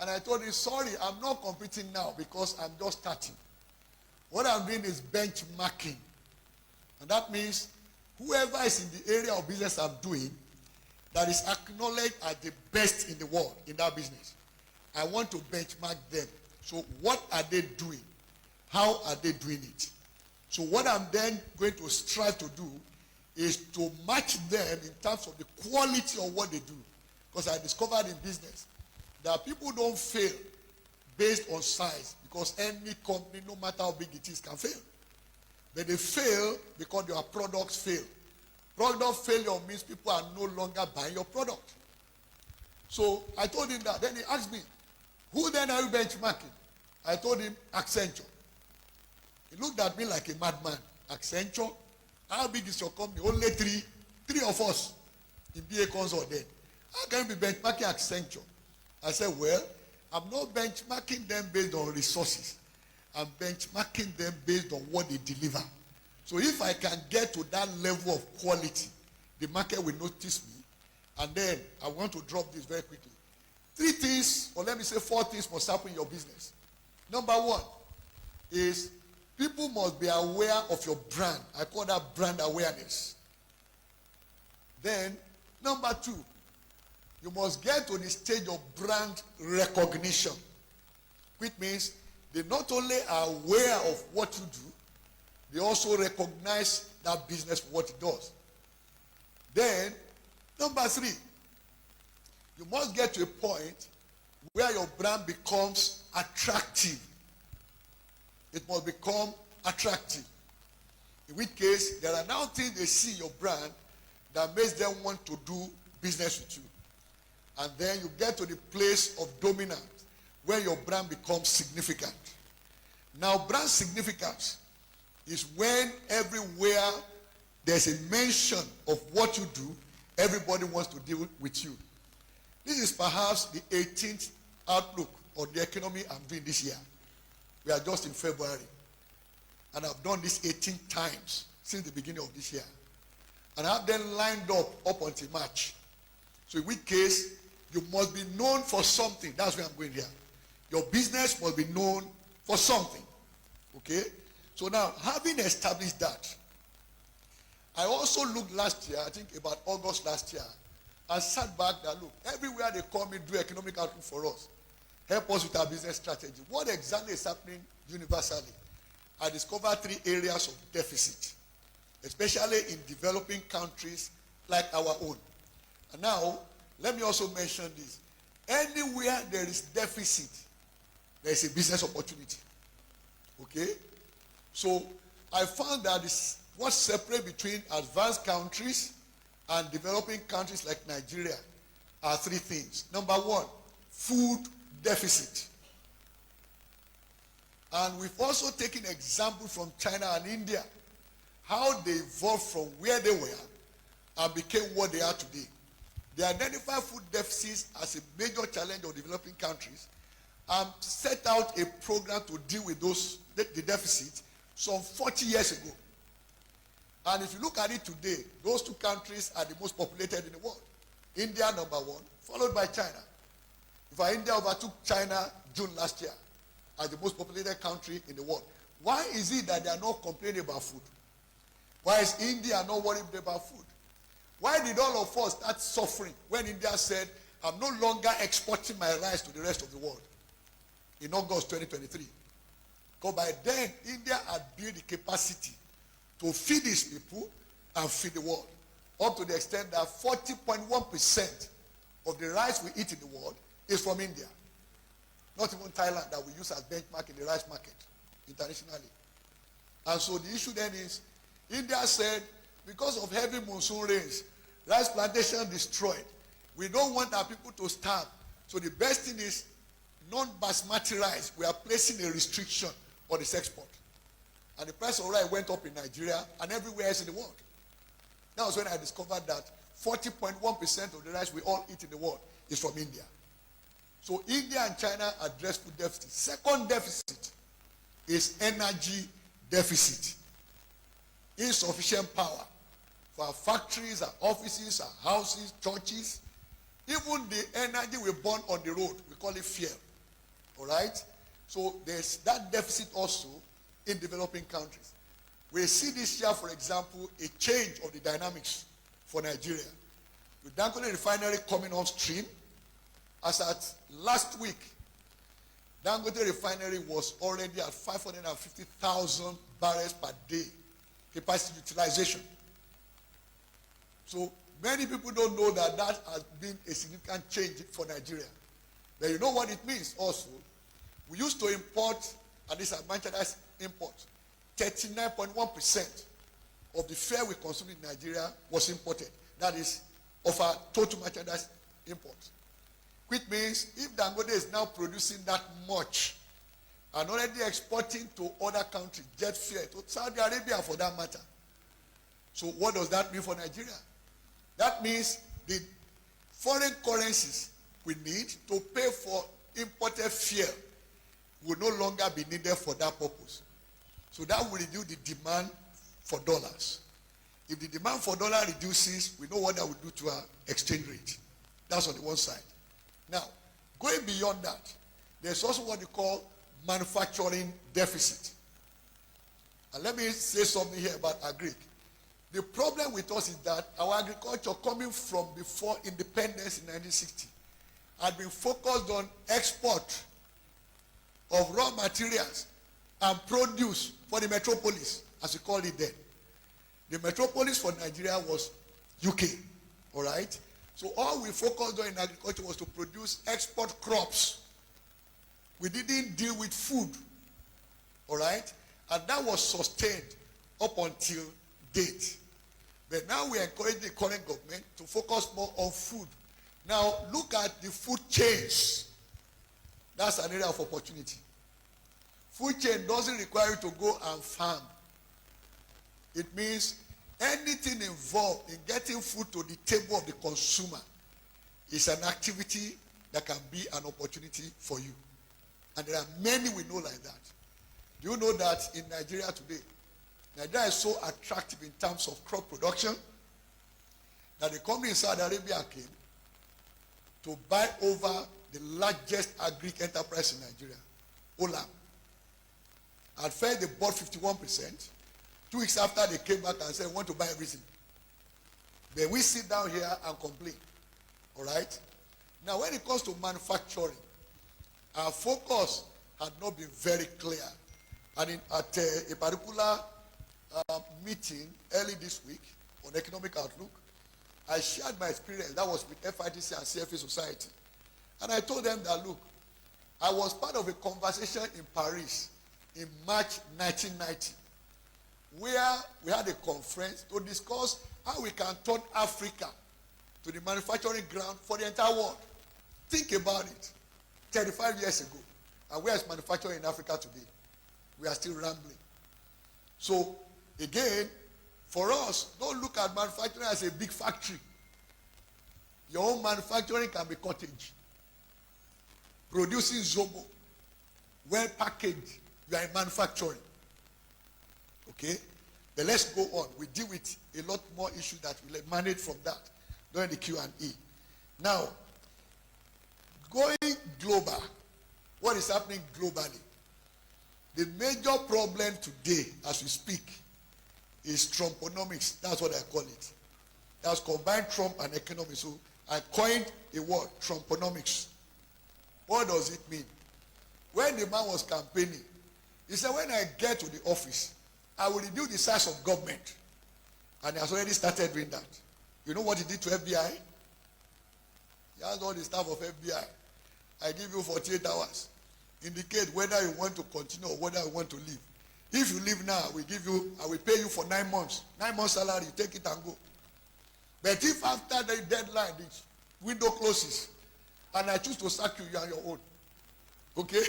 And I told him, sorry, I'm not competing now because I'm just starting. What I'm doing is benchmarking. And that means whoever is in the area of business I'm doing that is acknowledged as the best in the world in that business, I want to benchmark them. So what are they doing? How are they doing it? So what I'm then going to strive to do is to match them in terms of the quality of what they do. Because I discovered in business that people don't fail based on size, because any company, no matter how big it is, can fail. But they fail because their products fail. Product failure means people are no longer buying your product. So I told him that. Then he asked me, who then are you benchmarking? I told him, Accenture. He looked at me like a madman. Accenture? How big is your company? Only three of us in BA Consult then. How can you be benchmarking Accenture? I said, well, I'm not benchmarking them based on resources. I'm benchmarking them based on what they deliver. So if I can get to that level of quality, the market will notice me. And then I want to drop this very quickly. 3 things, or let me say 4 things must happen in your business. Number 1 is people must be aware of your brand. I call that brand awareness. Then, number 2, you must get to the stage of brand recognition, which means they not only are aware of what you do, they also recognize that business for what it does. Then, number 3, you must get to a point where your brand becomes attractive. It must become attractive. In which case, there are now things they see in your brand that makes them want to do business with you. And then you get to the place of dominance where your brand becomes significant. Now, brand significance is when everywhere there's a mention of what you do, everybody wants to deal with you. This is perhaps the 18th outlook on the economy I'm doing this year. We are just in February. And I've done this 18 times since the beginning of this year. And I've then lined up until March. So in which case, you must be known for something. That's where I'm going here. Your business must be known for something. Okay? So now, having established that, I also looked last year, I think about August last year, and sat back that, look, everywhere they call me, do economic outlook for us. Help us with our business strategy. What exactly is happening universally? I discovered 3 areas of deficit, especially in developing countries like our own. And now, let me also mention this. Anywhere there is deficit, there is a business opportunity. Okay? So, I found that what separates between advanced countries and developing countries like Nigeria are 3 things. Number 1, food deficit. And we've also taken example from China and India, how they evolved from where they were and became what they are today. They identify food deficits as a major challenge of developing countries and set out a program to deal with the deficit some 40 years ago. And if you look at it today, those 2 countries are the most populated in the world. India, number 1, followed by China. In fact, India overtook China June last year as the most populated country in the world. Why is it that they are not complaining about food? Why is India not worried about food? Why did all of us start suffering when India said, I'm no longer exporting my rice to the rest of the world in August 2023? Because by then, India had built the capacity to feed its people and feed the world, up to the extent that 40.1% of the rice we eat in the world is from India. Not even Thailand, that we use as benchmark in the rice market internationally. And so the issue then is, India said, because of heavy monsoon rains, rice plantation destroyed. We don't want our people to starve. So the best thing is non-basmati rice. We are placing a restriction on its export. And the price of rice went up in Nigeria and everywhere else in the world. That was when I discovered that 40.1% of the rice we all eat in the world is from India. So India and China address food deficit. Second deficit is energy deficit. Insufficient power for our factories, our offices, our houses, churches. Even the energy we burn on the road, we call it fuel. All right? So there's that deficit also in developing countries. We see this year, for example, a change of the dynamics for Nigeria. With Dangote refinery coming on stream, as at last week, Dangote refinery was already at 550,000 barrels per day capacity utilization. So many people don't know that that has been a significant change for Nigeria. But you know what it means also? We used to import, and this is merchandise import, 39.1% of the fare we consume in Nigeria was imported. That is of our total merchandise import. Which means if Dangote is now producing that much and already exporting to other countries, jet fare, to Saudi Arabia for that matter. So what does that mean for Nigeria? That means the foreign currencies we need to pay for imported fuel will no longer be needed for that purpose. So that will reduce the demand for dollars. If the demand for dollar reduces, we know what that will do to our exchange rate. That's on the one side. Now, going beyond that, there's also what you call manufacturing deficit. And let me say something here about agric. The problem with us is that our agriculture coming from before independence in 1960 had been focused on export of raw materials and produce for the metropolis, as we called it then. The metropolis for Nigeria was UK, all right? So all we focused on in agriculture was to produce export crops. We didn't deal with food, all right? And that was sustained up until date. But now we encourage the current government to focus more on food. Now look at the food chains. That's an area of opportunity. Food chain doesn't require you to go and farm. It means anything involved in getting food to the table of the consumer is an activity that can be an opportunity for you. And there are many we know like that. Do you know that in Nigeria today, Nigeria is so attractive in terms of crop production that the company in Saudi Arabia came to buy over the largest agric enterprise in Nigeria, Olam. At first they bought 51%. 2 weeks after they came back and said, we want to buy everything. Then we sit down here and complain. All right? Now when it comes to manufacturing, our focus had not been very clear. And at a particular meeting early this week on Economic Outlook, I shared my experience. That was with FITC and CFA Society. And I told them that, look, I was part of a conversation in Paris in March 1990, where we had a conference to discuss how we can turn Africa to the manufacturing ground for the entire world. Think about it. 35 years ago. And where is manufacturing in Africa today? We are still rambling. So, again, for us, don't look at manufacturing as a big factory. Your own manufacturing can be cottage. Producing zobo, well packaged, you are in manufacturing. Okay? But let's go on. We deal with a lot more issues that we'll manage from that during the Q&A. Now, going global, what is happening globally? The major problem today, as we speak, is Trumponomics. That's what I call it. That's combined Trump and economy. So I coined a word, Trumponomics. What does it mean? When the man was campaigning, he said, when I get to the office, I will reduce the size of government. And he has already started doing that. You know what he did to FBI? He asked all the staff of FBI, I give you 48 hours. Indicate whether you want to continue or whether you want to leave. If you leave now, I will pay you for 9 months. 9 months salary, you take it and go. But if after the deadline, the window closes, and I choose to sack you, you are your own. Okay?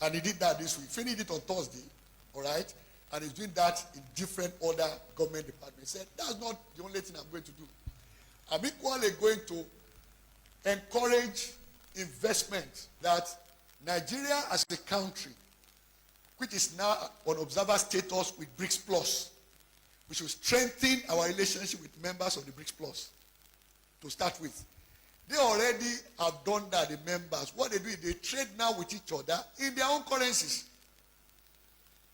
And he did that this week. Finished it on Thursday. All right? And he's doing that in different other government departments. He said, that's not the only thing I'm going to do. I'm equally going to encourage investment that Nigeria as a country, which is now on observer status with BRICS Plus, we should strengthen our relationship with members of the BRICS Plus to start with. They already have done that, the members. What they do is they trade now with each other in their own currencies.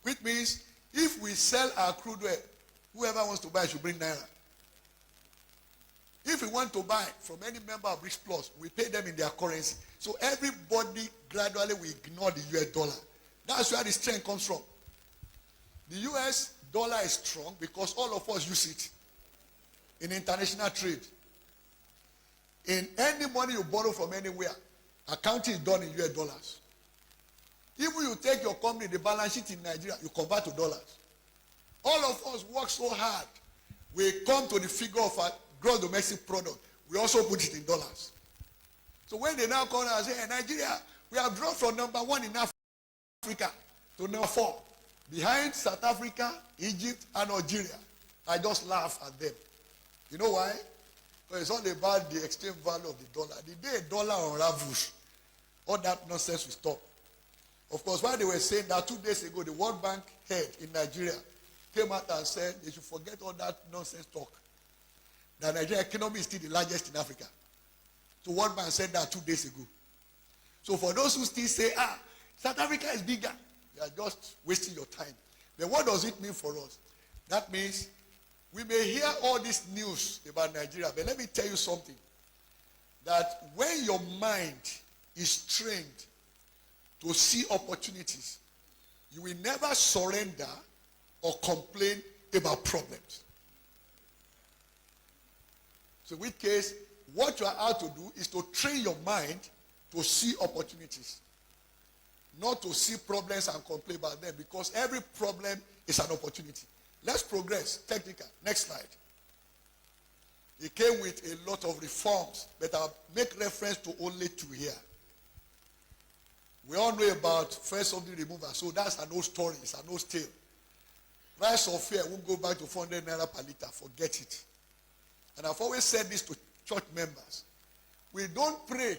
Which means if we sell our crude oil, whoever wants to buy should bring naira. If we want to buy from any member of Rich Plus, we pay them in their currency. So everybody gradually will ignore the US dollar. That's where the strength comes from. The US dollar is strong because all of us use it in international trade. In any money you borrow from anywhere, accounting is done in US dollars. Even you take your company, the balance sheet in Nigeria, you convert to dollars. All of us work so hard. We come to the figure of our gross domestic product. We also put it in dollars. So when they now come and say, hey, Nigeria, we have dropped from number 1 in Africa to number 4. Behind South Africa, Egypt, and Algeria. I just laugh at them. You know why? Because it's all about the exchange value of the dollar. The day a dollar unravels, all that nonsense will stop. Of course, while they were saying that 2 days ago, the World Bank head in Nigeria came out and said they should forget all that nonsense talk. The Nigerian economy is still the largest in Africa. So World Bank said that 2 days ago. So for those who still say, South Africa is bigger, you are just wasting your time. Then what does it mean for us? That means we may hear all this news about Nigeria, but let me tell you something. That when your mind is trained to see opportunities, you will never surrender or complain about problems. So in which case, what you are out to do is to train your mind to see opportunities. Not to see problems and complain about them, because every problem is an opportunity. Let's progress. Technical. Next slide. It came with a lot of reforms, but I'll make reference to only 2 here. We all know about first subsidy removal, so that's an old story, it's an old tale. Price of fuel won't go back to 400 naira per liter, forget it. And I've always said this to church members. We don't pray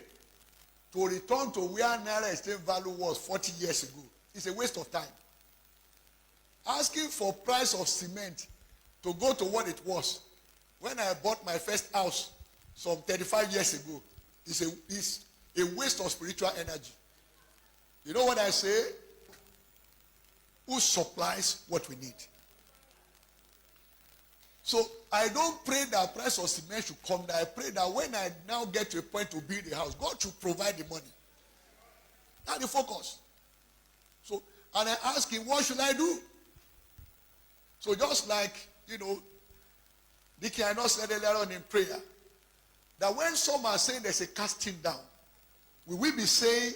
to return to where naira exchange value was 40 years ago. It's a waste of time. Asking for price of cement to go to what it was when I bought my first house some 35 years ago is a waste of spiritual energy. You know what I say? Who supplies what we need? So I don't pray that price of cement should come down. I pray that when I now get to a point to build a house, God should provide the money. That's the focus. So, and I ask him, what should I do? So just like, Dickie, I know said earlier on in prayer, that when some are saying there's a casting down, will we be saying